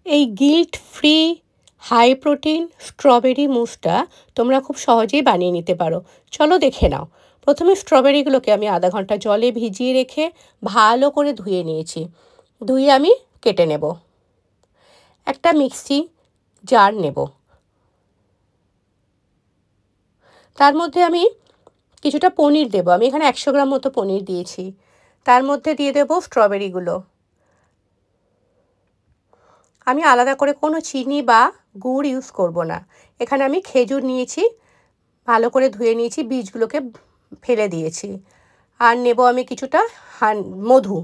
এই guilt free high protein strawberry মুসটা তোমরা খুব সহজেই বানিয়ে নিতে পারো। চলো দেখে নাও। প্রথমে স্ট্রবেরিগুলোকে আমি আধা ঘন্টা জলে ভিজিয়ে রেখে ভালো করে ধুয়ে নিয়েছি। ধুয়ে আমি কেটে নেব। একটা মিক্সি জার নেব। তার মধ্যে আমি কিছুটা পনির দেব। আমি এখানে 100 গ্রাম মতো পনির দিয়েছি। তার মধ্যে দিয়ে দেব স্ট্রবেরিগুলো। আমি আলাদা করে কোনো চিনি বা গুড় ইউজ করব না। এখানে আমি খেজুর নিয়েছি, ভালো করে ধুয়ে নিয়েছি, বীজগুলোকে ফেলে দিয়েছি। আর নেব আমি কিছুটা মধু।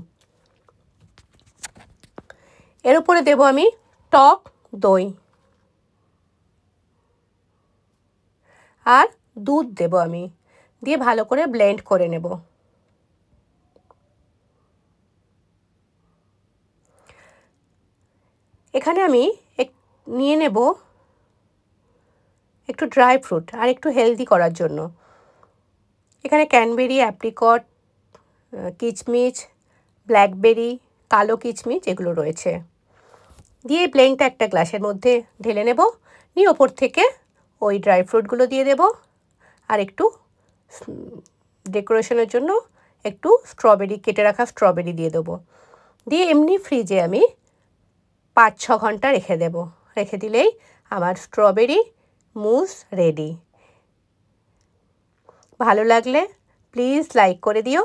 এর উপরে দেব আমি টক দই আর দুধ দেব আমি, দিয়ে ভালো করে ব্লেন্ড করে নেব। এখানে আমি নিয়ে নেব একটু ড্রাই ফ্রুট আর একটু হেলদি করার জন্য। এখানে ক্যানবেরি, অ্যাপ্রিকট, কিচমিচ, ব্ল্যাকবেরি, কালো কিচমিচ এগুলো রয়েছে। দিয়ে ব্লেন্ডটা একটা গ্লাসের মধ্যে ঢেলে নেব। নিয়ে ওপর থেকে ওই ড্রাই ফ্রুটগুলো দিয়ে দেব আর একটু ডেকোরেশনের জন্য একটু স্ট্রবেরি, কেটে রাখা স্ট্রবেরি দিয়ে দেবো। দিয়ে এমনি ফ্রিজে আমি 5-6 ঘন্টা রেখে দেব। রেখে দিলেই আমার স্ট্রবেরি মুস রেডি। ভালো লাগলে প্লিজ লাইক করে দিও।